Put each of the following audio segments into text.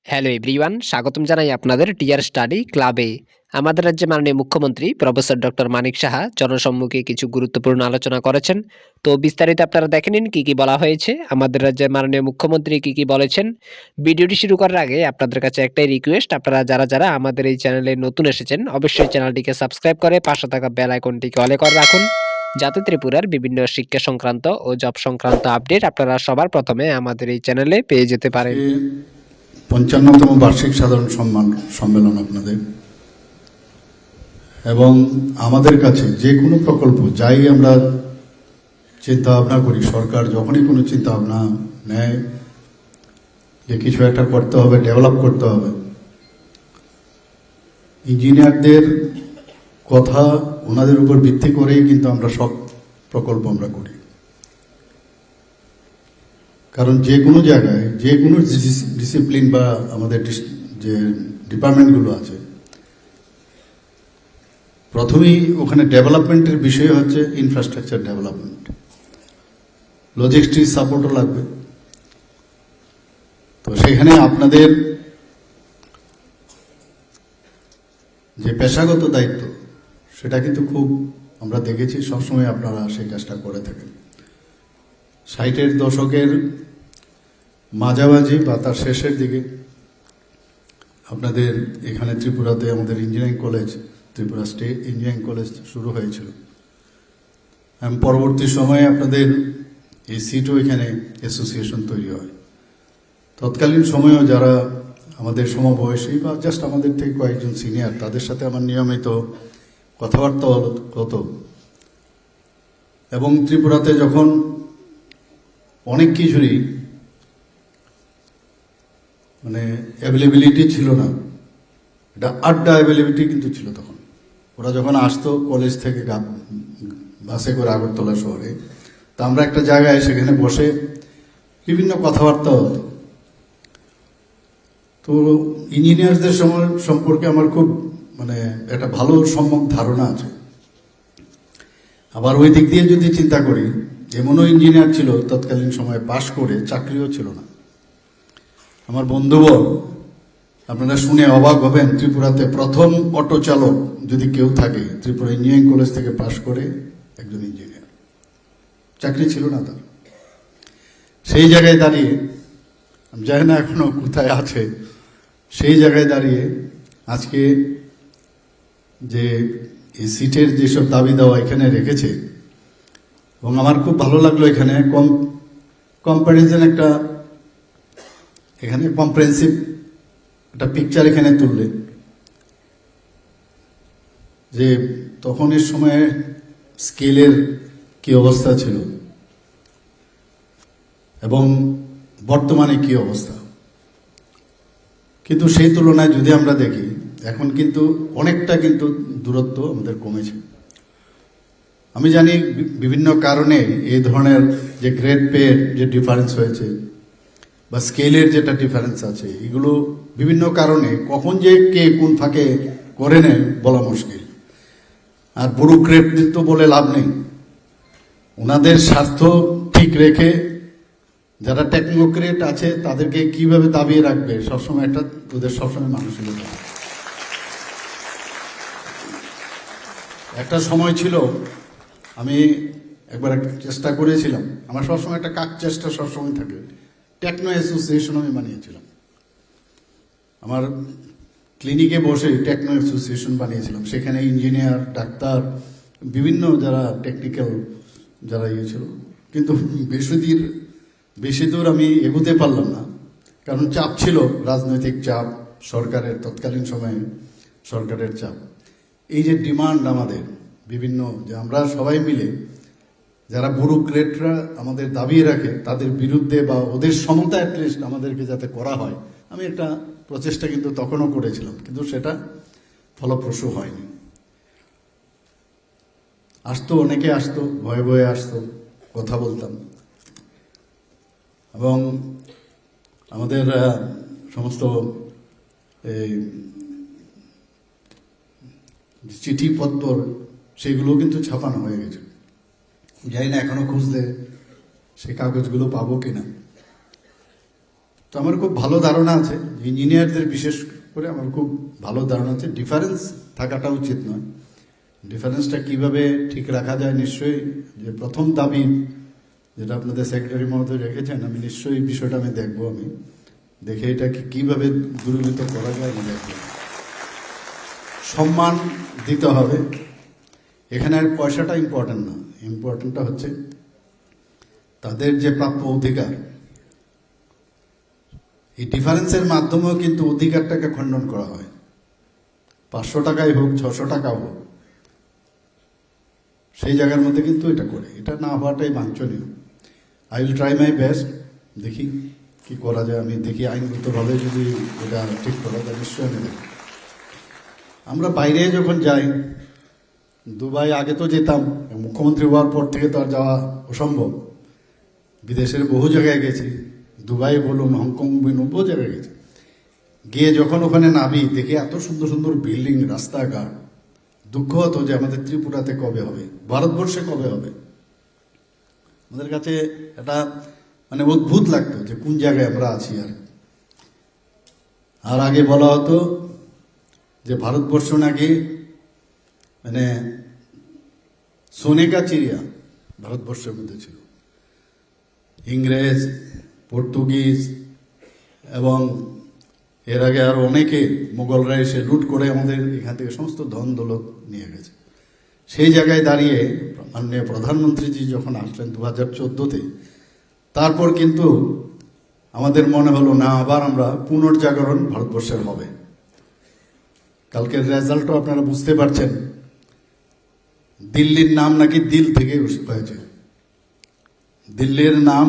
Hello everyone, স্বাগতম জানাই আপনাদের টিআর স্টাডি ক্লাবে। আমাদের রাজ্যে মাননীয় মুখ্যমন্ত্রী প্রফেসর ডক্টর মানিক সাহা জনসম্মুখে কিছু গুরুত্বপূর্ণ আলোচনা করেছেন। তো বিস্তারিত আপনারা দেখে নিন কি কি বলা হয়েছে, আমাদের রাজ্যের মাননীয় মুখ্যমন্ত্রী কি কি বলেছেন। ভিডিওটি শুরু করার আগে আপনাদের কাছে একটাই রিকোয়েস্ট, আপনারা যারা যারা আমাদের এই চ্যানেলে নতুন এসেছেন অবশ্যই চ্যানেলটিকে সাবস্ক্রাইব করে পাশে থাকা বেল আইকনটিকে অলে করে রাখুন, যাতে ত্রিপুরার বিভিন্ন শিক্ষা সংক্রান্ত ও জব সংক্রান্ত আপডেট আপনারা সবার প্রথমে আমাদের এই চ্যানেলে পেয়ে যেতে পারেন। ৫৫তম বার্ষিক সাধারণ সম্মেলন আপনাদের, এবং আমাদের কাছে যে কোনো প্রকল্প যাই আমরা চিন্তা ভাবনা করি, সরকার যখনই কোনো চিন্তা ভাবনা নেয় যে কিছু একটা করতে হবে, ডেভেলপ করতে হবে, ইঞ্জিনিয়ারদের কথা ওনাদের উপর ভিত্তি করেই কিন্তু আমরা সব প্রকল্প আমরা করি। কারণ যে কোনো জায়গায় যে কোনো ডিসিপ্লিন বা আমাদের যে ডিপার্টমেন্টগুলো আছে, প্রথমেই ওখানে ডেভেলপমেন্টের বিষয় হচ্ছে ইনফ্রাস্ট্রাকচার ডেভেলপমেন্ট, লজিস্টিক সাপোর্টও লাগবে। তো সেখানে আপনাদের যে পেশাগত দায়িত্ব, সেটা কিন্তু খুব আমরা দেখেছি সবসময় আপনারা সেই কাজটা করে থাকেন। ৬০-এর দশকের মাঝামাঝি বা তার শেষের দিকে আপনাদের এখানে ত্রিপুরাতে আমাদের engineering college, Tripura state engineering college শুরু হয়েছিল। পরবর্তী সময়ে আপনাদের এই সিটও এখানে অ্যাসোসিয়েশন তৈরি হয়। তৎকালীন সময়েও যারা আমাদের সমবয়সী বা জাস্ট আমাদের থেকে কয়েকজন সিনিয়র, তাদের সাথে আমার নিয়মিত কথাবার্তা হতো। এবং ত্রিপুরাতে যখন অনেক কিছুরই অ্যাভেলেবিলিটি ছিল না, এটা আড্ডা অ্যাভেলেবিলিটি কিন্তু ছিল তখন। ওরা যখন আসতো কলেজ থেকে বাসে করে আগরতলা শহরে, তা আমরা একটা জায়গায় সেখানে বসে বিভিন্ন কথাবার্তা হতো। তো ইঞ্জিনিয়ারদের সম্পর্কে আমার খুব একটা ভালো সম্যক ধারণা আছে। আবার ওই দিক দিয়ে যদি চিন্তা করি, এমনও ইঞ্জিনিয়ার ছিল তৎকালীন সময়ে পাশ করে চাকরিও ছিল না। আমার বন্ধুবর, আপনারা শুনে অবাক হবেন, ত্রিপুরাতে প্রথম অটো চালক যদি কেউ থাকে, ত্রিপুরা ইঞ্জিনিয়ারিং কলেজ থেকে পাশ করে একজন ইঞ্জিনিয়ার, চাকরি ছিল না তার। সেই জায়গায় দাঁড়িয়ে, আমি জানি না এখনো কোথায় আছে, সেই জায়গায় দাঁড়িয়ে আজকে যে এই সিটের যেসব দাবি দেওয়া এখানে রেখেছে, এবং আমার খুব ভালো লাগলো এখানে কম্পারিজন একটা, এখানে কম্প্রেহেনসিভ একটা পিকচার এখানে তুললে, যে তখনের সময়ে স্কেলের কি অবস্থা ছিল এবং বর্তমানে কি অবস্থা। কিন্তু সেই তুলনায় যদি আমরা দেখি, এখন কিন্তু অনেকটা কিন্তু দূরত্ব আমাদের কমেছে। আমি জানি বিভিন্ন কারণে এই ধরনের যে গ্রেড পের যে ডিফারেন্স হয়েছে বা স্কেলের যেটা ডিফারেন্স আছে, এগুলো বিভিন্ন কারণে কখন যে কে কোন ফাঁকে করে নেয় বলা মুশকিল। আর ব্যুরোক্রেটদের তো বলে লাভ নেই, ওনাদের স্বার্থ ঠিক রেখে যারা টেকনোক্রেট আছে তাদেরকে কিভাবে দাবিয়ে রাখবে, সবসময় একটা ওদের সবসময় মানসিকতা। একটা সময় ছিল, আমি একবার চেষ্টা করেছিলাম, আমার সবসময় একটা চেষ্টা সবসময় থাকে, টেকনো অ্যাসোসিয়েশন আমি বানিয়েছিলাম। আমার ক্লিনিকে বসে টেকনো অ্যাসোসিয়েশন বানিয়েছিলাম। সেখানে ইঞ্জিনিয়ার, ডাক্তার, বিভিন্ন যারা টেকনিক্যাল যারা ছিল। কিন্তু বেশি দূর আমি এগোতে পারলাম না, কারণ চাপ ছিল, রাজনৈতিক চাপ, সরকারের তৎকালীন সময়ে সরকারের চাপ। এই যে ডিমান্ড আমাদের বিভিন্ন, যে আমরা সবাই মিলে যারা ব্যুরোক্রেটরা আমাদের দাবিয়ে রাখে, তাদের বিরুদ্ধে বা ওদের সমতা অ্যাটলিস্ট আমাদেরকে যাতে করা হয়, আমি একটা প্রচেষ্টা কিন্তু তখনও করেছিলাম, কিন্তু সেটা ফলপ্রসূ হয়নি। আসতো, অনেকে আসতো, ভয়ে ভয়ে আসতো, কথা বলতাম, এবং আমাদের সমস্ত এই চিঠিপত্র সেগুলো কিন্তু ছাপানো হয়ে গেছে। জানি না এখনো খুঁজলে সেই কাগজগুলো পাবো কিনা। তো আমার খুব ভালো ধারণা আছে, ইঞ্জিনিয়ারদের বিশেষ করে আমার খুব ভালো ধারণা আছে। ডিফারেন্স থাকাটা উচিত নয়। ডিফারেন্সটা কিভাবে ঠিক রাখা যায়, নিশ্চয়ই যে প্রথম দাবি যেটা আপনাদের সেক্রেটারি মহোদয় রেখেছেন, আমি নিশ্চয়ই বিষয়টা আমি দেখবো, আমি দেখে এটাকে কিভাবে দূরীভূত করা যায় আমি দেখব। সম্মান দিতে হবে, এখানে আর পয়সাটা ইম্পর্টেন্ট না, ইম্পর্টেন্টটা হচ্ছে তাদের যে প্রাপ্য অধিকার। এই ডিফারেন্সের মাধ্যমেও কিন্তু অধিকারটাকে খণ্ডন করা হয়, 500 টাকাই হোক 600 টাকাও হোক, সেই জায়গার মধ্যে কিন্তু এটা করে, এটা না হওয়াটাই বাঞ্ছনীয়। I will try my best, দেখি কি করা যায়, আমি দেখি আইনগতভাবে যদি এটা ঠিক করা যায় নিশ্চয়ই আমি দেখি। আমরা বাইরে যখন যাই, দুবাই আগে তো যেতাম, মুখ্যমন্ত্রী হওয়ার পর থেকে তো আর যাওয়া অসম্ভব। বিদেশের বহু জায়গায় গেছি, দুবাই বলুন, হংকং বলুন, বহু জায়গায় গেছি। গিয়ে যখন ওখানে নামি দেখি এত সুন্দর সুন্দর বিল্ডিং, রাস্তাঘাট, দুঃখ হতো যে আমাদের ত্রিপুরাতে কবে হবে, ভারতবর্ষে কবে হবে। আমাদের কাছে এটা মানে অদ্ভুত লাগতো যে কোন জায়গায় আমরা আছি। আর আগে বলা হতো যে ভারতবর্ষ নাকি মানে সোনে কা চিড়িয়া ভারতবর্ষের মধ্যে ছিল। ইংরেজ, পর্তুগিজ এবং এর আগে আর অনেকে, মোগলরা এসে লুট করে আমাদের এখান থেকে সমস্ত ধন দৌলত নিয়ে গেছে। সেই জায়গায় দাঁড়িয়ে মাননীয় প্রধানমন্ত্রীজি যখন আসলেন 2014-তে, তারপর কিন্তু আমাদের মনে হলো না, আবার আমরা পুনর্জাগরণ ভারতবর্ষের হবে। কালকের রেজাল্টও আপনারা বুঝতে পারছেন, দিল্লির নাম নাকি দিল থেকে হয়েছে, দিল্লির নাম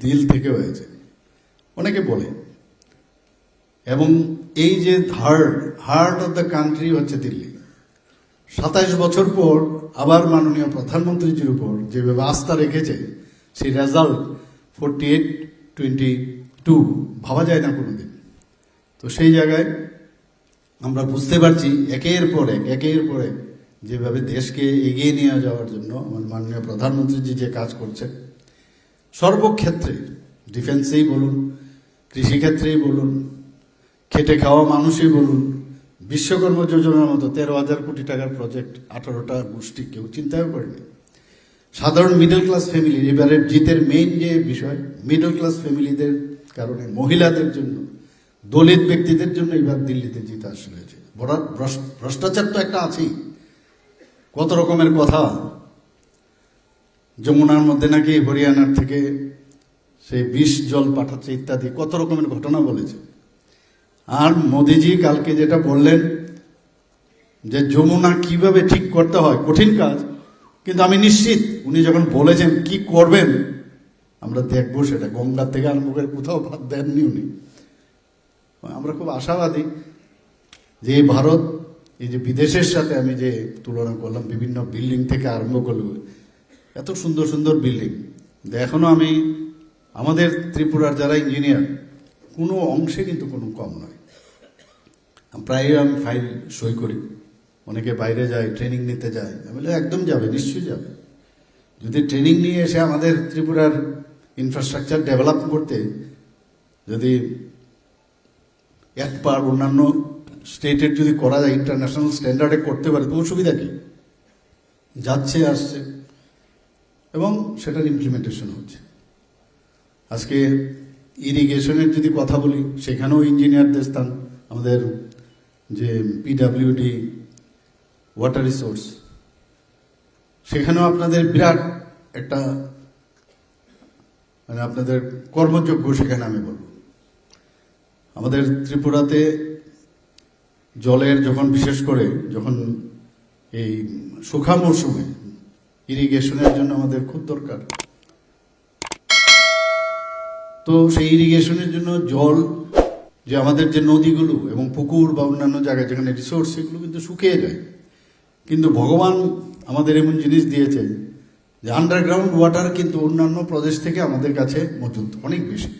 দিল থেকে হয়েছে অনেকে বলে। এবং এই যে হার্ট অফ দ্য কান্ট্রি হচ্ছে দিল্লি। 27 বছর পর আবার মাননীয় প্রধানমন্ত্রীজির উপর যেভাবে আস্থা রেখেছে, সেই রেজাল্ট 48-22 ভাবা যায় না কোনোদিন। তো সেই জায়গায় আমরা বুঝতে পারছি একের পর এক যেভাবে দেশকে এগিয়ে নিয়ে যাওয়ার জন্য আমার মাননীয় প্রধানমন্ত্রীজি যে কাজ করছে সর্বক্ষেত্রে, ডিফেন্সেই বলুন, কৃষিক্ষেত্রেই বলুন, খেটে খাওয়া মানুষই বলুন, বিশ্বকর্মা যোজনার মতো 13,000 কোটি টাকার প্রজেক্ট 18টা গোষ্ঠী কেউ চিন্তাও করেনি। সাধারণ মিডল ক্লাস ফ্যামিলি, এবারে জিতের মেইন যে বিষয়, মিডল ক্লাস ফ্যামিলিদের কারণে, মহিলাদের জন্য, দলিত ব্যক্তিদের জন্য এবার দিল্লিতে জিত আসলে হয়েছে। ভ্রষ্টাচার তো একটা আছেই, কত রকমের কথা। যমুনার মধ্যে নাকি হরিয়ানার থেকে সেই বিষ জল পাঠাচ্ছে ইত্যাদি কত রকমের ঘটনা বলেছে। আর মোদিজি কালকে যেটা বললেন যে যমুনা কিভাবে ঠিক করতে হয়, কঠিন কাজ, কিন্তু আমি নিশ্চিত উনি যখন বলেছেন কি করবেন আমরা দেখবো সেটা। গঙ্গার থেকে আরম্ভ করে কোথাও বাদ দেননি উনি। আমরা খুব আশাবাদী যে ভারত, এই যে বিদেশের সাথে আমি যে তুলনা করলাম, বিভিন্ন বিল্ডিং থেকে আরম্ভ করলো, এত সুন্দর সুন্দর বিল্ডিং, এখনো আমি আমাদের ত্রিপুরার যারা ইঞ্জিনিয়ার কোনো অংশে কিন্তু কোনো কম নয়। প্রায় আমি ফাইল সই করি, অনেকে বাইরে যায়, ট্রেনিং নিতে যায়, আমি বলি একদম যাবে, নিশ্চয়ই যাবে। যদি ট্রেনিং নিয়ে এসে আমাদের ত্রিপুরার ইনফ্রাস্ট্রাকচার ডেভেলপ করতে যদি একবার অন্যান্য স্টেটের যদি করা যায়, ইন্টারন্যাশনাল স্ট্যান্ডার্ডে করতে পারে, তো অসুবিধা কি? যাচ্ছে, আসছে এবং সেটার ইমপ্লিমেন্টেশন হচ্ছে। আজকে ইরিগেশনের যদি কথা বলি, সেখানেও ইঞ্জিনিয়ারদের স্থান। আমাদের যে পিডাব্লিউডি ওয়াটার রিসোর্স, সেখানেও আপনাদের বিরাট একটা মানে আপনাদের কর্মযোগ্য, সেখানে আমি বলব। আমাদের ত্রিপুরাতে জলের যখন বিশেষ করে যখন এই শুখা মৌসুমে ইরিগেশনের জন্য আমাদের খুব দরকার, তো সেই ইরিগেশনের জন্য জল, যে আমাদের যে নদীগুলো এবং পুকুর বা অন্যান্য জায়গায় যেখানে রিসোর্স, সেগুলো কিন্তু শুকিয়ে যায়। কিন্তু ভগবান আমাদের এমন জিনিস দিয়েছে যে আন্ডারগ্রাউন্ড ওয়াটার কিন্তু অন্যান্য প্রদেশ থেকে আমাদের কাছে মজুদ অনেক বেশি,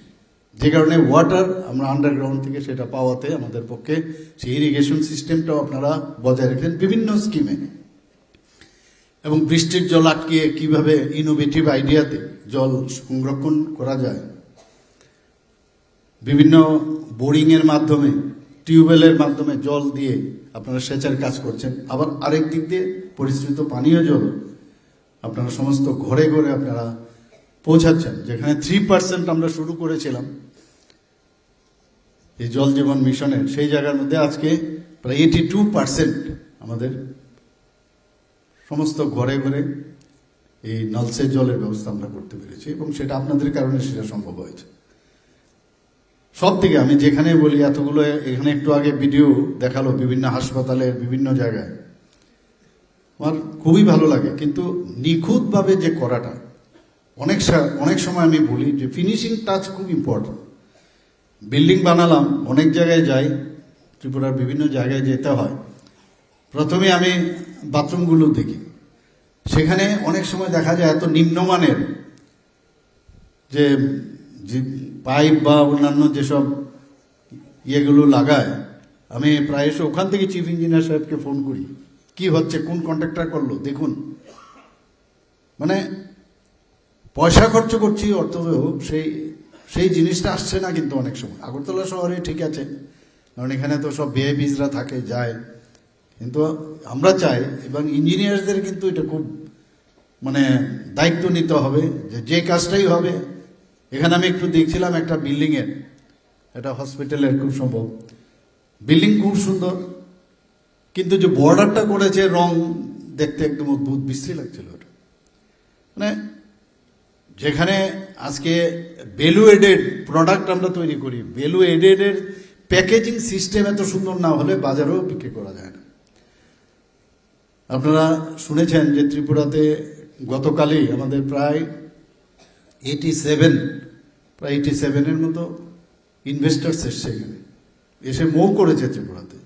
যে কারণে ওয়াটার আমরা আন্ডারগ্রাউন্ড থেকে সেটা পাওয়াতে আমাদের পক্ষে সেই ইরিগেশন সিস্টেমটাও আপনারা বজায় রাখেন বিভিন্ন স্কিমে। এবং বৃষ্টির জল আটকিয়ে কিভাবে ইনোভেটিভ আইডিয়াতে জল সংরক্ষণ করা যায়, বিভিন্ন বোরিংয়ের মাধ্যমে, টিউবওয়েলের মাধ্যমে জল দিয়ে আপনারা সেচের কাজ করছেন। আবার আরেক দিক দিয়ে পরিশ্রুত পানীয় জল আপনারা সমস্ত ঘরে ঘরে আপনারা পৌঁছাচ্ছেন, যেখানে 3% আমরা শুরু করেছিলাম এই জল জীবন মিশনের, সেই জায়গার মধ্যে আজকে প্রায় 82% আমাদের সমস্ত ঘরে ঘরে এই নলসের জলের ব্যবস্থা আমরা করতে পেরেছি, এবং সেটা আপনাদের কারণে সেটা সম্ভব হয়েছে। সব দিকে আমি যেখানে বলি, এতগুলো এখানে একটু আগে ভিডিও দেখালো বিভিন্ন হাসপাতালের বিভিন্ন জায়গায়, আমার খুবই ভালো লাগে। কিন্তু নিখুঁতভাবে যে করাটা, অনেক সময় আমি বলি যে ফিনিশিং টাচ খুব ইম্পর্টেন্ট। বিল্ডিং বানালাম, অনেক জায়গায় যাই, ত্রিপুরার বিভিন্ন জায়গায় যেতে হয়, প্রথমে আমি বাথরুমগুলো দেখি, সেখানে অনেক সময় দেখা যায় এত নিম্নমানের যে পাইপ বা অন্যান্য যেসব ইয়েগুলো লাগায়, আমি প্রায় এসে ওখান থেকে চিফ ইঞ্জিনিয়ার সাহেবকে ফোন করি, কি হচ্ছে, কোন কন্ট্রাক্টর করলো দেখুন। মানে পয়সা খরচ করছি, অর্থ সেই জিনিসটা আসছে না। কিন্তু অনেক সময় আগরতলা শহরে ঠিক আছে, কারণ এখানে তো সব ভিআইপিসরা থাকে, যায়, কিন্তু আমরা চাই, এবং ইঞ্জিনিয়ারদের কিন্তু এটা খুব মানে দায়িত্ব নিতে হবে যে কাজটাই হবে। এখানে আমি একটু দেখছিলাম একটা বিল্ডিংয়ের, একটা হসপিটালের খুব সম্ভব, বিল্ডিং খুব সুন্দর, কিন্তু যে বর্ডারটা করেছে রং দেখতে একদম অদ্ভুত বিশ্রী লাগছিল ওটা। মানে যেখানে আজকে ভ্যালু এডেড প্রোডাক্ট আমরা তৈরি করি, ভ্যালু এডেডের প্যাকেজিং সিস্টেম এত সুন্দর না হলে বাজারেও বিক্রি করা যায় না। আপনারা শুনেছেন যে ত্রিপুরাতে গতকালই আমাদের প্রায় 87-এর মতো ইনভেস্টার্স এসছে এখানে, এসে মৌ করেছে ত্রিপুরাতে,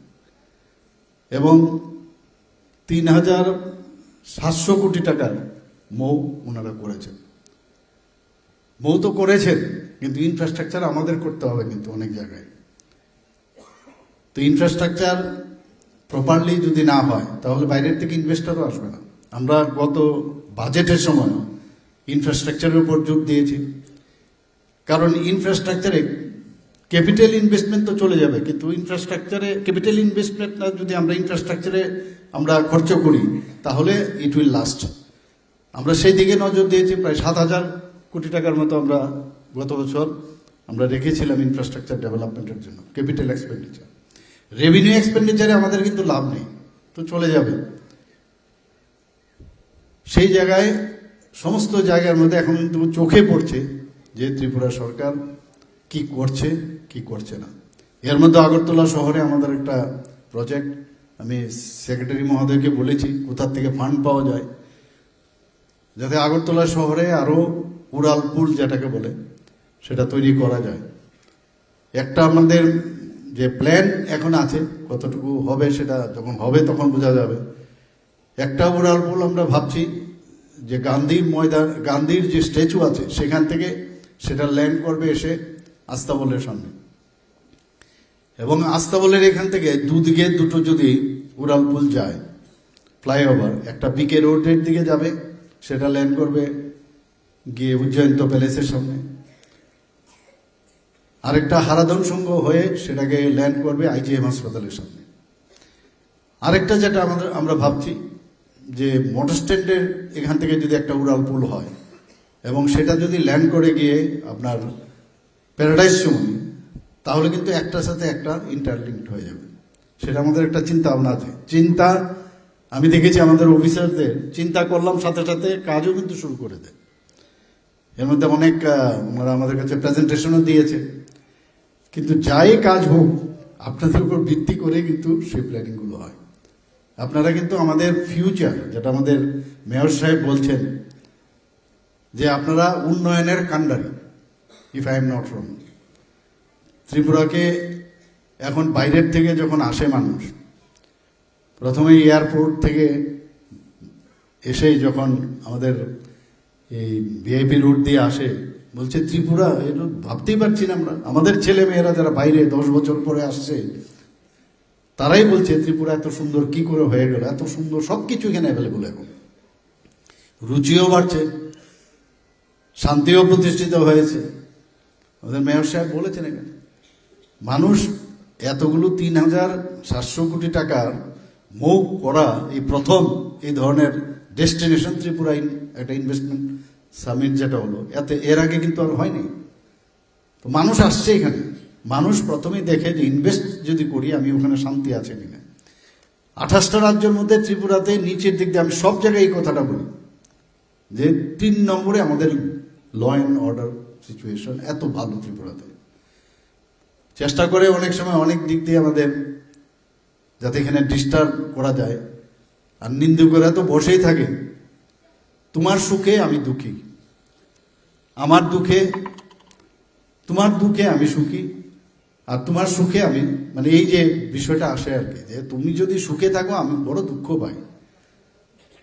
এবং 3,700 কোটি টাকার মৌ ওনারা করেছেন। মৌ তো করেছেন, কিন্তু ইনফ্রাস্ট্রাকচার আমাদের করতে হবে কিন্তু অনেক জায়গায়। তো ইনফ্রাস্ট্রাকচার প্রপারলি যদি না হয়, তাহলে বাইরের থেকে ইনভেস্টরও আসবে না। আমরা গত বাজেটের সময় ইনফ্রাস্ট্রাকচারের উপর জোর দিয়েছি, কারণ ইনফ্রাস্ট্রাকচারে ক্যাপিটাল ইনভেস্টমেন্ট তো চলে যাবে, কিন্তু ইনফ্রাস্ট্রাকচারে ক্যাপিটাল ইনভেস্টমেন্ট না যদি আমরা ইনফ্রাস্ট্রাকচারে আমরা খরচ করি, তাহলে ইট উইল লাস্ট। আমরা সেই দিকে নজর দিয়েছি, প্রায় 7,000 কোটি টাকার মতো আমরা গত বছর আমরা রেখেছিলাম ইনফ্রাস্ট্রাকচার ডেভেলপমেন্টের জন্য, ক্যাপিটাল এক্সপেন্ডিচার। রেভিনিউ এক্সপেন্ডিচারে আমাদের কিন্তু লাভ নেই, তো চলে যাবে। সেই জায়গায় সমস্ত জায়গার মধ্যে এখন কিন্তু চোখে পড়ছে যে ত্রিপুরা সরকার কি করছে কি করছে না। এর মধ্যে আগরতলা শহরে আমাদের একটা প্রজেক্ট, আমি সেক্রেটারি মহোদয়কে বলেছি কোথার থেকে ফান্ড পাওয়া যায়, যাতে আগরতলা শহরে আরো উড়াল পুল যেটাকে বলে সেটা তৈরি করা যায়। একটা আমাদের যে প্ল্যান এখন আছে, কতটুকু হবে সেটা যখন হবে তখন বোঝা যাবে। একটা উড়াল পুল আমরা ভাবছি যে গান্ধীর যে স্ট্যাচু আছে সেখান থেকে সেটা ল্যান্ড করবে এসে আস্তাবলের সামনে, এবং আস্তাবলের এখান থেকে দুদিকে দুটো যদি উড়াল পুল যায়, ফ্লাইওভার, একটা বিকে রোডের দিকে যাবে, সেটা ল্যান্ড করবে গিয়ে উজ্জয়ন্ত প্যালেসের সামনে, আরেকটা হারাধন সংঘ হয়ে সেটাকে ল্যান্ড করবে আইজিএম হাসপাতালের সামনে। আরেকটা যেটা আমরা ভাবছি যে মোটর স্ট্যান্ডের এখান থেকে যদি একটা উড়াল পুল হয় এবং সেটা যদি ল্যান্ড করে গিয়ে আপনার প্যারাডাইস চৌমুহনী, তাহলে কিন্তু একটার সাথে একটা ইন্টারলিঙ্কড হয়ে যাবে। সেটা আমাদের একটা চিন্তা ভাবনা আছে। আমি দেখেছি আমাদের অফিসারদের চিন্তা করলাম, সাথে সাথে কাজও কিন্তু শুরু করে দেয়। এর মধ্যে অনেক ওনারা আমাদের কাছে প্রেজেন্টেশনও দিয়েছে। কিন্তু যাই কাজ হোক, আপনাদের উপর ভিত্তি করে কিন্তু সেই প্ল্যানিংগুলো হয়। আপনারা কিন্তু আমাদের ফিউচার, যেটা আমাদের মেয়র সাহেব বলছেন যে আপনারা উন্নয়নের কাণ্ডারি, if I am not wrong. ত্রিপুরাকে এখন বাইরের থেকে যখন আসে মানুষ, প্রথমে এয়ারপোর্ট থেকে এসেই যখন আমাদের এই ভিআইপি রুট দিয়ে আসে, বলছে ত্রিপুরা, এটা ভাবতেই পারছি না আমরা। আমাদের ছেলে মেয়েরা যারা বাইরে 10 বছর পরে আসছে, তারাই বলছে ত্রিপুরা এত সুন্দর কি করে হয়ে গেল, এত সুন্দর সবকিছু এখানে অ্যাভেলেবল। এখন রুচিও বাড়ছে, শান্তিও প্রতিষ্ঠিত হয়েছে। আমাদের মেয়র সাহেব বলেছেন এখানে মানুষ এতগুলো 3,700 কোটি টাকার মুভ করা এই প্রথম এই ধরনের ডেস্টিনেশন ত্রিপুরা একটা ইনভেস্টমেন্ট সামিট যেটা হলো, এর আগে কিন্তু আর হয়নি। তো মানুষ আসছে এখানে, মানুষ প্রথমেই দেখে যে ইনভেস্ট যদি করি আমি ওখানে শান্তি আছে কিনা। 28টা রাজ্যের মধ্যে ত্রিপুরাতে নিচের দিক দিয়ে আমি সব জায়গায় এই কথাটা বলি যে 3 নম্বরে আমাদের ল অ্যান্ড অর্ডার সিচুয়েশন এত ভালো ত্রিপুরাতে। চেষ্টা করে অনেক সময় অনেক দিক দিয়ে আমাদের যাতে এখানে ডিস্টার্ব করা যায়, আর নিন্দুকেরা তো বসেই থাকে। তোমার সুখে আমি দুঃখী, আমার দুঃখে তোমার দুঃখে আমি সুখী, আর তোমার সুখে আমি, মানে এই যে বিষয়টা আসে আর কি, যে তুমি যদি সুখে থাকো আমি বড় দুঃখ পাই।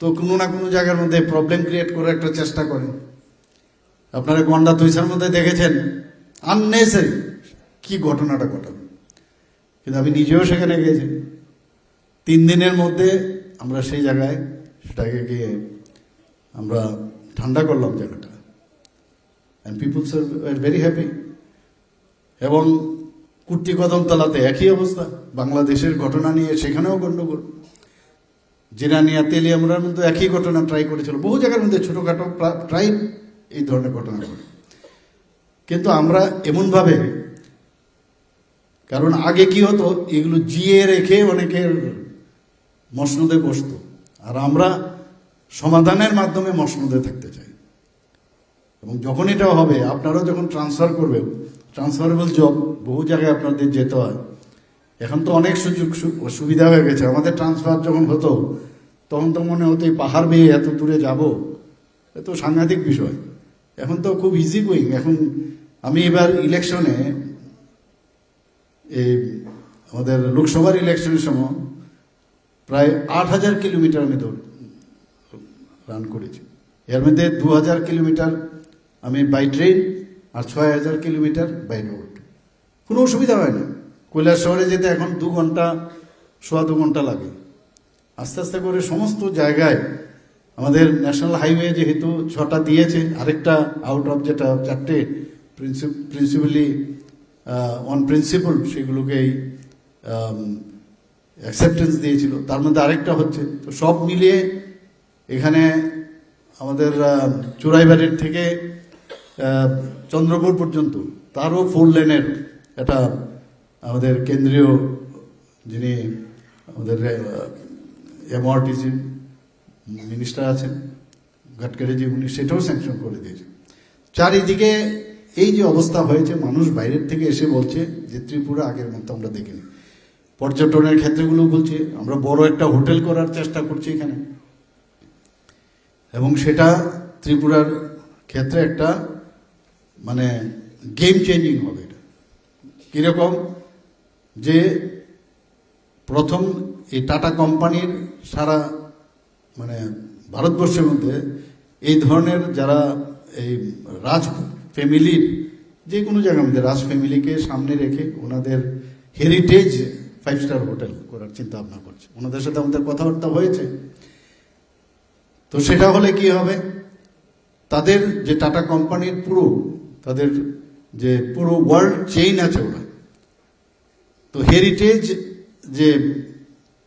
তো কোনো না কোনো জায়গার মধ্যে প্রবলেম ক্রিয়েট করার একটা চেষ্টা করেন। আপনারা গন্ডা তুইসার মধ্যে দেখেছেন আননেসারি কি ঘটনাটা ঘটাবে, কিন্তু আমি নিজেও সেখানে গেছি। 3 দিনের মধ্যে আমরা সেই জায়গায় সেটাকে গিয়ে আমরা ঠান্ডা করলাম জায়গাটা, and peoples are very happy. এবং কুর্তি কদমতলাতে একই অবস্থা, বাংলাদেশের ঘটনা নিয়ে সেখানেও গন্ডগোল। জিরানিয়া তেলিয়ামুড়ার মধ্যে একই ঘটনা ট্রাই করেছিল, বহু জায়গার মধ্যে ছোটখাটো প্রায় এই ধরনের ঘটনা ঘটে। কিন্তু আমরা এমনভাবে, কারণ আগে কি হতো এগুলো জিয়ে রেখে অনেকের মসনদে বসতো, আর আমরা সমাধানের মাধ্যমে মসনদে থাকতে চাই। এবং যখন এটা হবে, আপনারাও যখন ট্রান্সফার করবেন, ট্রান্সফারেবল জব বহু জায়গায় আপনাদের যেতে হয়। এখন তো অনেক সুযোগ সুবিধা হয়ে গেছে। আমাদের ট্রান্সফার যখন হতো তখন তো মনে হতো এই পাহাড় বেয়ে এত দূরে যাব, এত সাংঘাতিক বিষয়। এখন তো খুব ইজি গোয়িং। এখন আমি এবার ইলেকশনে, এই আমাদের লোকসভার ইলেকশনের সময় প্রায় 8,000 কিলোমিটার আমি রান করেছি। এর মধ্যে 2,000 কিলোমিটার আমি বাই ট্রেন আর 6,000 কিলোমিটার বাই রোড। কোনো অসুবিধা হয় না। কৈলাস শহরে যেতে এখন 2 ঘন্টা, 2.25 ঘন্টা লাগে। আস্তে আস্তে করে সমস্ত জায়গায় আমাদের ন্যাশনাল হাইওয়ে যেহেতু 6টা দিয়েছে, আরেকটা আউট অফ যেটা 4টে প্রিন্সিপালি অন প্রিন্সিপল সেগুলোকেই অ্যাকসেপ্টেন্স দিয়েছিল, তার মধ্যে আরেকটা হচ্ছে। তো সব মিলিয়ে এখানে আমাদের চুরাইবাড়ির থেকে চন্দ্রপুর পর্যন্ত তারও 4 লেনের এটা আমাদের কেন্দ্রীয় যিনি আমাদের এমআরটিসি মিনিস্টার আছেন গডকারিজি, উনি সেটাও স্যাংশন করে দিয়েছেন। চারিদিকে এই যে অবস্থা হয়েছে, মানুষ বাইরের থেকে এসে বলছে যে ত্রিপুরা আগের মতো আমরা দেখিনি। পর্যটনের ক্ষেত্রগুলো বলছে, আমরা বড় একটা হোটেল করার চেষ্টা করছি এখানে, এবং সেটা ত্রিপুরার ক্ষেত্রে একটা মানে গেম চেঞ্জিং হবে। এটা কিরকম, যে প্রথম এই টাটা কোম্পানির সারা মানে ভারতবর্ষের মধ্যে এই ধরনের যারা এই রাজ ফ্যামিলির, যে কোনো জায়গার মধ্যে রাজ ফ্যামিলিকে সামনে রেখে ওনাদের হেরিটেজ 5 স্টার হোটেল করার চিন্তা ভাবনা করছে। ওনাদের সাথে আমাদের কথাবার্তা হয়েছে। তো সেটা হলে কি হবে, তাদের যে টাটা কোম্পানির পুরো, তাদের যে পুরো ওয়ার্ল্ড চেইন আছে ওরা, তো হেরিটেজ যে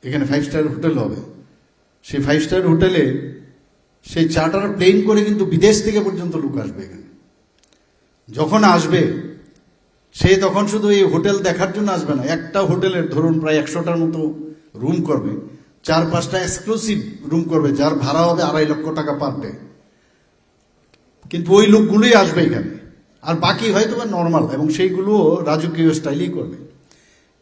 এখানে 5 স্টার হোটেল হবে, সেই 5 স্টার হোটেলে সেই চার্টার প্লেন করে কিন্তু বিদেশ থেকে পর্যন্ত লোক আসবে এখানে। যখন আসবে সে তখন শুধু এই হোটেল দেখার জন্য আসবে না, একটা হোটেলের ধরুন প্রায় 100টার মতো রুম করবে, 4-5টা এক্সক্লুসিভ রুম করবে, যার ভাড়া হবে 2.5 লক্ষ টাকা পার ডে। কিন্তু ওই লোকগুলোই আসবে এখানে, আর বাকি হয়তো বা নর্মাল, এবং সেইগুলো রাজকীয় স্টাইলই করবে।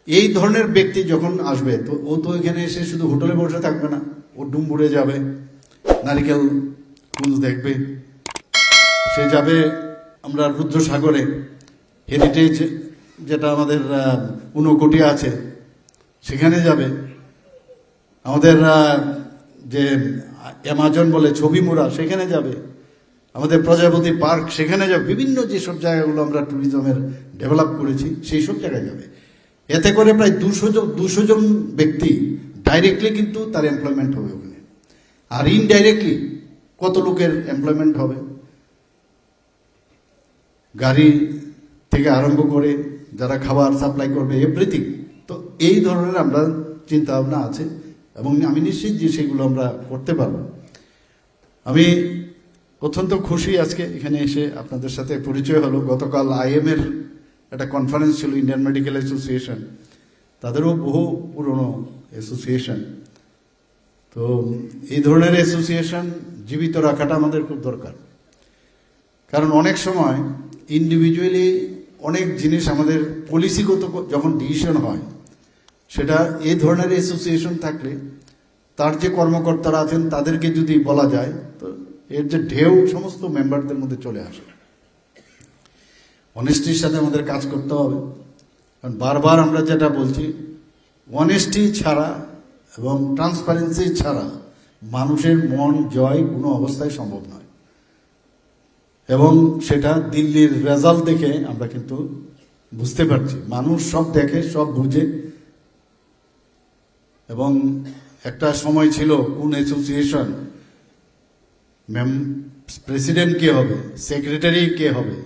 এই ধরনের ব্যক্তি যখন আসবে, তো ও তো এখানে এসে শুধু হোটেলে বসে থাকবে না, ও ডুমবুরে যাবে, নারিকেল কুঞ্জ দেখবে, সে যাবে আমরা রুদ্রসাগরে, হেরিটেজ যেটা আমাদের ঊনকোটি আছে সেখানে যাবে, আমাদের যে অ্যামাজন বলে ছবি মোড়া সেখানে যাবে, আমাদের প্রজাপতি পার্ক সেখানে যাবে, বিভিন্ন যেসব জায়গাগুলো আমরা ট্যুরিজমের ডেভেলপ করেছি সেই সব জায়গায় যাবে। এতে করে প্রায় 200 জন ব্যক্তি ডাইরেক্টলি কিন্তু তার এমপ্লয়মেন্ট হবে ওখানে, আর ইনডাইরেক্টলি কত লোকের এমপ্লয়মেন্ট হবে। গাড়ি থেকে আরম্ভ করে যারা খাবার সাপ্লাই করবে, এভরিথিং। তো এই ধরনের আমরা চিন্তা ভাবনা আছে এবং আমি নিশ্চিত যে সেগুলো আমরা করতে পারবো। আমি অত্যন্ত খুশি আজকে এখানে এসে আপনাদের সাথে পরিচয় হলো। গতকাল এর একটা কনফারেন্স ছিল, ইন্ডিয়ান মেডিকেল অ্যাসোসিয়েশন, তাদেরও বহু পুরনো অ্যাসোসিয়েশন। তো এই ধরনের অ্যাসোসিয়েশন জীবিত রাখাটা আমাদের খুব দরকার, কারণ অনেক সময় ইন্ডিভিজুয়ালি অনেক জিনিস আমাদের পলিসিগত যখন ডিসিশন হয়, সেটা এই ধরনের অ্যাসোসিয়েশন থাকলে তার যে কর্মকর্তারা আছেন তাদেরকে যদি বলা যায়, তো এর যে ঢেউ সমস্ত মেম্বারদের মধ্যে চলে আসে। অনেস্টির সাথে আমাদের কাজ করতে হবে, কারণ বারবার আমরা যেটা বলছি, অনেস্টি ছাড়া এবং ট্রান্সপারেন্সি ছাড়া মানুষের মন জয় কোনো অবস্থায় সম্ভব নয়। এবং সেটা দিল্লির রেজাল্ট দেখে আমরা কিন্তু বুঝতে পারছি, মানুষ সব দেখে, সব বুঝে। এবং একটা সময় ছিল কোন অ্যাসোসিয়েশন প্রেসিডেন্ট কে হবে, সেক্রেটারি কে হবে,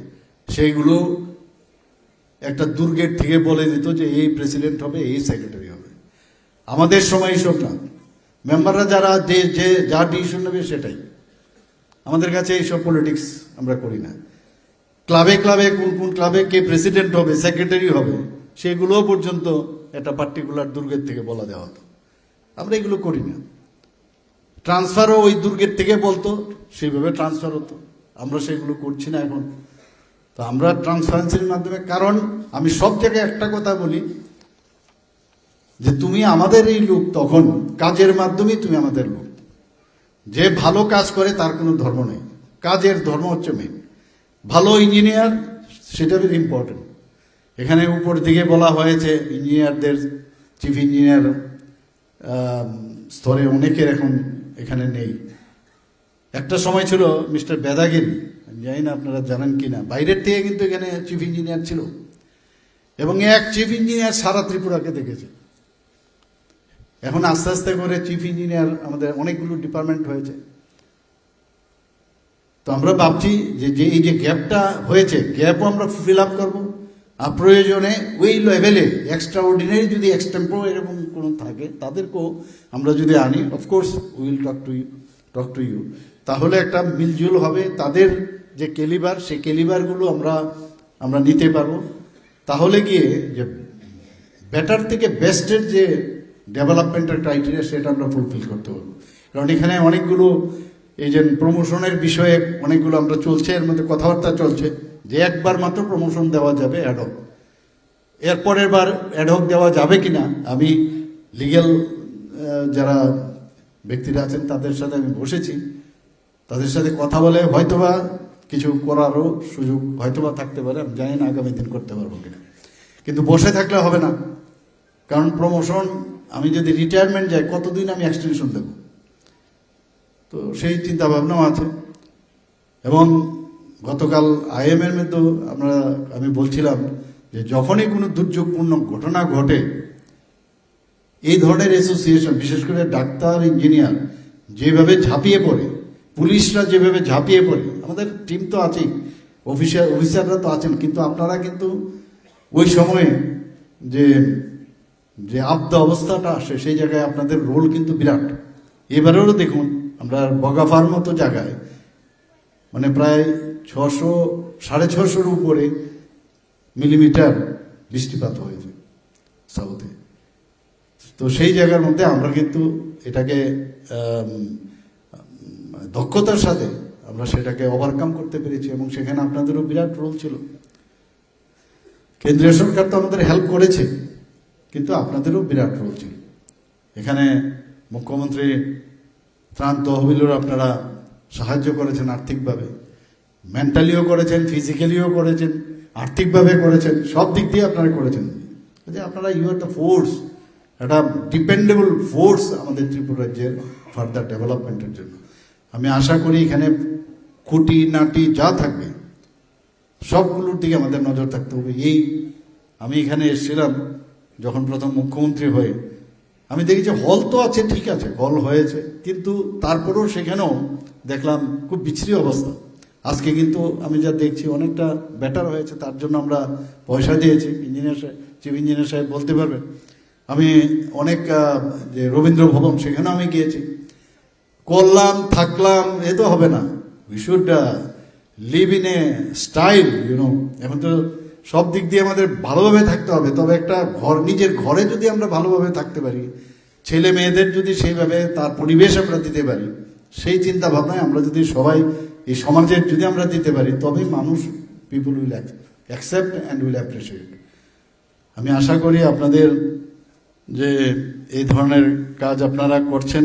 সেইগুলো একটা দুর্গের থেকে বলে দিত যে এই প্রেসিডেন্ট হবে, এই সেক্রেটারি হবে। আমাদের সময় এইসব না, মেম্বাররা যারা যে যা ডিসিশন নেবে সেটাই। আমাদের কাছে এইসব পলিটিক্স আমরা করি না। ক্লাবে ক্লাবে কোন ক্লাবে কে প্রেসিডেন্ট হবে, সেক্রেটারি হবে, সেগুলো পর্যন্ত একটা পার্টিকুলার দুর্গের থেকে বলা দেওয়া হতো। আমরা এগুলো করি না। ট্রান্সফারও ওই দুর্গের থেকে বলতো, সেইভাবে ট্রান্সফার হতো। আমরা সেগুলো করছি না এখন। তো আমরা ট্রান্সপারেন্সির মাধ্যমে, কারণ আমি সব জায়গায় একটা কথা বলি যে তুমি আমাদের এই লোক, তখন কাজের মাধ্যমেই তুমি আমাদের লোক। যে ভালো কাজ করে তার কোনো ধর্ম নেই, কাজের ধর্ম হচ্ছে মেন। ভালো ইঞ্জিনিয়ার, সেটা ভেরি ইম্পর্টেন্ট। এখানে উপর দিকে বলা হয়েছে ইঞ্জিনিয়ারদের, চিফ ইঞ্জিনিয়ার স্তরে অনেকের এখন এখানে নেই। একটা সময় ছিল মিস্টার বেদাগিরি, জানি না আপনারা জানেন কিনা, বাইরের থেকে কিন্তু এখানে চিফ ইঞ্জিনিয়ার ছিল, এবং এক চিফ ইঞ্জিনিয়ার সারা ত্রিপুরাকে দেখেছে। এখন আস্তে আস্তে করে চিফ ইঞ্জিনিয়ার আমাদের অনেকগুলো ডিপার্টমেন্ট হয়েছে। তো আমরা ভাবছি যে এই যে গ্যাপটা হয়েছে, গ্যাপও আমরা ফিল আপ করবো। আর প্রয়োজনে ওই লেভেলে এক্সট্রা অর্ডিনারি যদি এক্সটেম্পো এরকম কোনো থাকে, তাদেরকেও আমরা যদি আনি, of course will talk to you, তাহলে একটা মিলজুল হবে। তাদের যে ক্যালিবার, সেই ক্যালিবারগুলো আমরা নিতে পারবো। তাহলে গিয়ে যে বেটার থেকে বেস্টের যে ডেভেলপমেন্টের ক্রাইটেরিয়া, সেটা আমরা ফুলফিল করতে পারবো। কারণ এখানে অনেকগুলো এই যে প্রমোশনের বিষয়ে অনেকগুলো আমরা চলছে, এর মধ্যে কথাবার্তা চলছে যে একবার মাত্র প্রমোশন দেওয়া যাবে অ্যাডহক, এরপরের বার অ্যাডহক দেওয়া যাবে কিনা। আমি লিগ্যাল যারা ব্যক্তিরা আছেন তাদের সাথে আমি বসেছি, তাদের সাথে কথা বলে হয়তোবা কিছু করারও সুযোগ হয়তোবা থাকতে পারে। আমি জানি না আগামী দিন করতে পারবো কিনা, কিন্তু বসে থাকলে হবে না। কারণ প্রমোশন, আমি যদি রিটায়ারমেন্ট যাই, কতদিন আমি এক্সটেনশন দেব? তো সেই চিন্তা ভাবনাও আছে। এবং গতকাল এর মধ্যেও আমি বলছিলাম যে যখনই কোনো দুর্যোগপূর্ণ ঘটনা ঘটে, এই ধরনের অ্যাসোসিয়েশন, বিশেষ করে ডাক্তার, ইঞ্জিনিয়ার যেভাবে ঝাঁপিয়ে পড়ে, পুলিশরা যেভাবে ঝাঁপিয়ে পড়ে, আমাদের টিম তো আছেই, অফিসাররা তো আছেন, কিন্তু আপনারা কিন্তু ওই সময়ে যে আপদা অবস্থাটা আসে, সেই জায়গায় আপনাদের রোল কিন্তু বিরাট। এবারেও দেখুন, আমরা বগাফার মতো জায়গায় মানে প্রায় 600-650 উপরে মিলিমিটার বৃষ্টিপাত হয়েছে সাউথে। তো সেই জায়গার মধ্যে আমরা কিন্তু এটাকে দক্ষতার সাথে আমরা সেটাকে ওভারকাম করতে পেরেছি, এবং সেখানে আপনাদেরও বিরাট রোল ছিল। কেন্দ্রীয় সরকার তো আমাদের হেল্প করেছে, কিন্তু আপনাদেরও বিরাট রোল ছিল। এখানে মুখ্যমন্ত্রী ত্রাণ তহবিলের আপনারা সাহায্য করেছেন আর্থিকভাবে, মেন্টালিও করেছেন, ফিজিক্যালিও করেছেন, আর্থিকভাবে করেছেন, সব দিক দিয়ে আপনারা করেছেন। যে আপনারা ইউ আর দ্য ফোর্স, একটা ডিপেন্ডেবল ফোর্স আমাদের ত্রিপুরা রাজ্যের ফার্দার ডেভেলপমেন্টের জন্য। আমি আশা করি এখানে খুঁটি নাটি যা থাকবে সবগুলোর দিকে আমাদের নজর থাকতে হবে। আমি এখানে এসেছিলাম যখন প্রথম মুখ্যমন্ত্রী হয়ে, আমি দেখি যে হল তো আছে, ঠিক আছে, হল হয়েছে, কিন্তু তারপরেও সেখানেও দেখলাম খুব বিচ্ছিরি অবস্থা। আজকে কিন্তু আমি যা দেখছি অনেকটা বেটার হয়েছে, তার জন্য আমরা পয়সা দিয়েছি। চিফ ইঞ্জিনিয়ার সাহেব বলতে পারবেন, আমি অনেক যে রবীন্দ্র ভবন সেখানেও আমি গিয়েছি, করলাম থাকলাম, এ তো হবে না। We should live in a style, এখন তো সব দিক দিয়ে আমাদের ভালোভাবে থাকতে হবে। তবে একটা ঘর, নিজের ঘরে যদি আমরা ভালোভাবে থাকতে পারি, ছেলে মেয়েদের যদি সেইভাবে তার পরিবেশ আমরা দিতে পারি, সেই চিন্তা ভাবনায় আমরা যদি সবাই এই সমাজের যদি আমরা দিতে পারি, তবে মানুষ, পিপুল will accept and will appreciate. আমি আশা করি আপনাদের যে এই ধরনের কাজ আপনারা করছেন।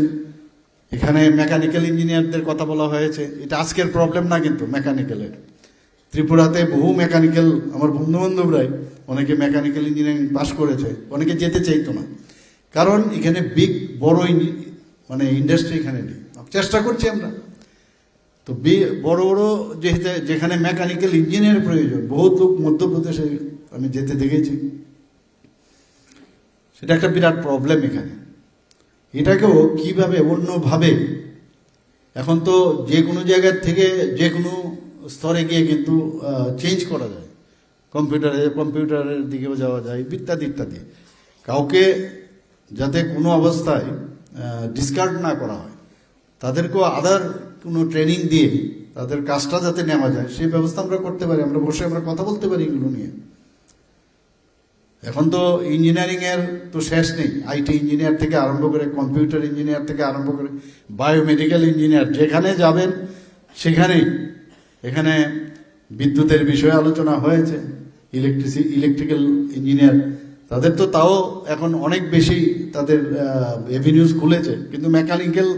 এখানে মেকানিক্যাল ইঞ্জিনিয়ারদের কথা বলা হয়েছে, এটা আজকের প্রবলেম না কিন্তু মেকানিক্যালের। ত্রিপুরাতে বহু মেকানিক্যাল, আমার বন্ধু বান্ধবরাই অনেকে মেকানিক্যাল ইঞ্জিনিয়ারিং পাশ করেছে, অনেকে যেতে চাইতো না, কারণ এখানে বড় মানে ইন্ডাস্ট্রি এখানে নেই। চেষ্টা করছি আমরা তো বড় বড় যেখানে মেকানিক্যাল ইঞ্জিনিয়ার প্রয়োজন, বহুত লোক মধ্যপ্রদেশে আমি যেতে দেখেছি, সেটা একটা বিরাট প্রবলেম এখানে। এটাকেও কিভাবে অন্যভাবে, এখন তো যে কোনো জায়গার থেকে যে কোনো স্তরে গিয়ে কিন্তু চেঞ্জ করা যায়, কম্পিউটারের দিকেও যাওয়া যায়, ইত্যাদি ইত্যাদি। কাউকে যাতে কোনো অবস্থায় ডিসকার্ড না করা হয়, তাদেরকেও আদার কোনো ট্রেনিং দিয়ে তাদের কাজটা যাতে নেওয়া যায়, সেই ব্যবস্থা আমরা করতে পারি। আমরা বসে আমরা কথা বলতে পারি এগুলো নিয়ে। এখন তো ইঞ্জিনিয়ারিং এর তো শেষ নেই, আইটি ইঞ্জিনিয়ার থেকে আরম্ভ করে, কম্পিউটার ইঞ্জিনিয়ার থেকে আরম্ভ করে, বায়োমেডিক্যাল ইঞ্জিনিয়ার, যেখানে যাবেন সেখানেই। এখানে বিদ্যুতের বিষয়ে আলোচনা হয়েছে, ইলেকট্রিক্যাল ইঞ্জিনিয়ার, তাদের তো তাও এখন অনেক বেশি তাদের এভিনিউজ খুলেছে, কিন্তু মেকানিক্যাল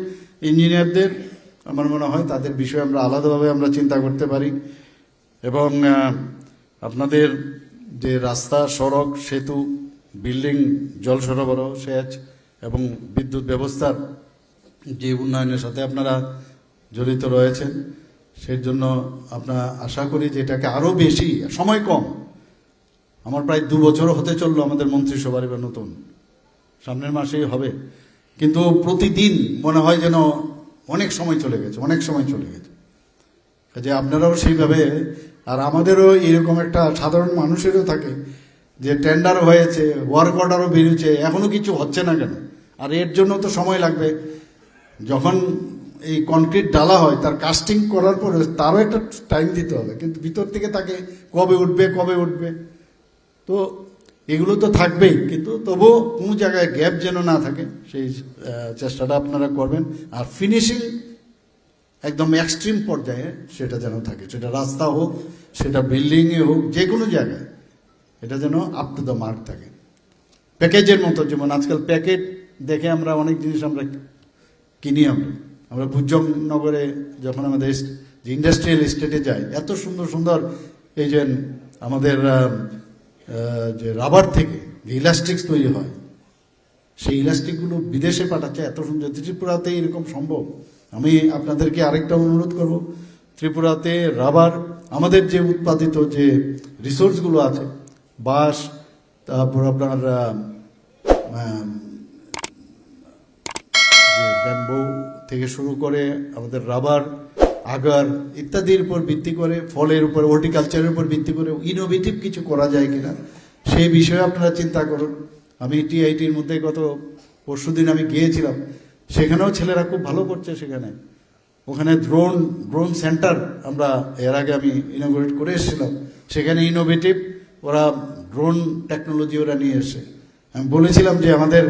ইঞ্জিনিয়ারদের আমার মনে হয় তাদের বিষয়ে আমরা আলাদাভাবে আমরা চিন্তা করতে পারি। এবং আপনাদের যে রাস্তা, সড়ক, সেতু, বিল্ডিং, জল সরবরাহ, সেচ এবং বিদ্যুৎ ব্যবস্থার যে উন্নয়নের সাথে আপনারা জড়িত রয়েছেন, সেই জন্য আপনারা আশা করি যে এটাকে আরও বেশি, সময় কম, আমার প্রায় 2 বছর হতে চললো আমাদের মন্ত্রিসভার, এবার নতুন সামনের মাসেই হবে, কিন্তু প্রতিদিন মনে হয় যেন অনেক সময় চলে গেছে, অনেক সময় চলে গেছে। যে আপনারাও সেইভাবে, আর আমাদেরও এরকম একটা সাধারণ মানুষেরও থাকে যে টেন্ডার হয়েছে, ওয়ার্ক অর্ডারও বেরিয়েছে, এখনো কিছু হচ্ছে না কেন? আর এর জন্য তো সময় লাগবে। যখন এই কনক্রিট ডালা হয়, তার কাস্টিং করার পরে তারও একটা টাইম দিতে হবে, কিন্তু ভিতর থেকে তাকে কবে উঠবে, তো এগুলো তো থাকবেই, কিন্তু তবুও কোনো জায়গায় গ্যাপ যেন না থাকে, সেই চেষ্টাটা আপনারা করবেন। আর ফিনিশিং একদম এক্সট্রিম পর্যায়ে সেটা যেন থাকে, সেটা রাস্তা হোক, সেটা বিল্ডিংয়ে হোক, যে কোনো জায়গায় এটা যেন আপ টু দ্য মার্ক থাকে। প্যাকেজের মতো, যেমন আজকাল প্যাকেট দেখে আমরা অনেক জিনিস আমরা কিনি, আমরা ভুজনগরে যখন আমাদের যে ইন্ডাস্ট্রিয়াল এস্টেটে যাই, এত সুন্দর সুন্দর এই যে আমাদের যে রাবার থেকে যে ইলাস্টিক্স তৈরি হয়, সেই ইলাস্টিকগুলো বিদেশে পাঠাচ্ছে, এত সুন্দর। ত্রিপুরাতে এরকম সম্ভব? আমি আপনাদেরকে আরেকটা অনুরোধ করব, ত্রিপুরাতে রাবার, আমাদের যে উৎপাদিত যে রিসোর্সগুলো আছে, বাঁশ, তারপর আপনার যে ব্যাম্বু থেকে শুরু করে আমাদের রাবার, আগার ইত্যাদির উপর ভিত্তি করে, ফলের উপর, হর্টিকালচারের উপর ভিত্তি করে ইনোভেটিভ কিছু করা যায় কিনা, সেই বিষয়ে আপনারা চিন্তা করুন। আমি টিআইটির মধ্যে গত পরশুদিন আমি গিয়েছিলাম, সেখানেও ছেলেরা খুব ভালো করছে। ওখানে ড্রোন সেন্টার আমরা এর আগে আমি ইনোগ্রেট করে এসেছিলাম, সেখানে ইনোভেটিভ ওরা ড্রোন টেকনোলজি ওরা নিয়ে এসে। আমি বলেছিলাম যে আমাদের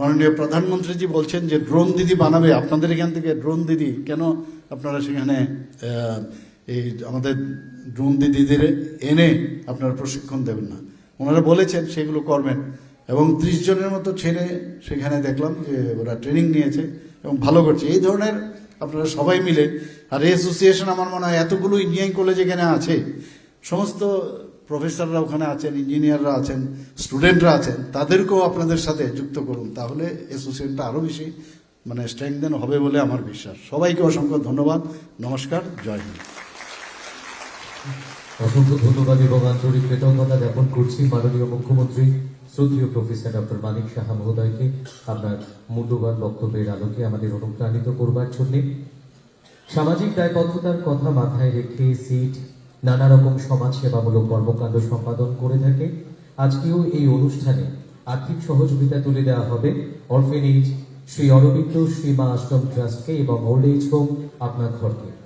মাননীয় প্রধানমন্ত্রীজি বলছেন যে ড্রোন দিদি বানাবে, আপনাদের এখান থেকে ড্রোন দিদি কেন আপনারা সেখানে এই আমাদের ড্রোন দিদিদের এনে আপনারা প্রশিক্ষণ দেবেন না? ওনারা বলেছেন সেগুলো করবেন। এবং 30 জনের মতো ছেলে সেখানে দেখলাম যে ওরা ট্রেনিং নিয়েছে এবং ভালো করছে। এই ধরনের আপনারা সবাই মিলে, আর এই অ্যাসোসিয়েশন আমার মনে হয় এতগুলো ইঞ্জিনিয়ারিং কলেজ এখানে আছে, সমস্ত প্রফেসররা ওখানে আছেন, ইঞ্জিনিয়াররা আছেন, স্টুডেন্টরা আছেন, তাদেরকেও আপনাদের সাথে যুক্ত করুন, তাহলে অ্যাসোসিয়েশনটা আরও বেশি স্ট্রেংথেন হবে বলে আমার বিশ্বাস। সবাইকে অসংখ্য ধন্যবাদ, নমস্কার, জয় হিন্দ। অসংখ্য ধন্যবাদ এবং আন্তরিক কৃতজ্ঞতা জ্ঞাপন করছি মাননীয় মুখ্যমন্ত্রী শ্রদ্ধেয় প্রফেসর ডক্টর মানিক সাহা মহোদয়কে আপনার মূল্যবান বক্তব্যের আলোকে আমাদের অনুপ্রাণিত করবার জন্যে। সামাজিক দায়বদ্ধতার কথা মাথায় রেখে সিট নানা রকম সমাজ সেবামূলক কর্মকাণ্ড সম্পাদন করে থাকে। আজকেও এই অনুষ্ঠানে আর্থিক সহযোগিতা তুলে দেওয়া হবে অরফেনেজ, শ্রী অরবিন্দ শ্রী মা আশ্রম ট্রাস্টকে এবং ওল্ড এজ হোম আপনার ঘরকে।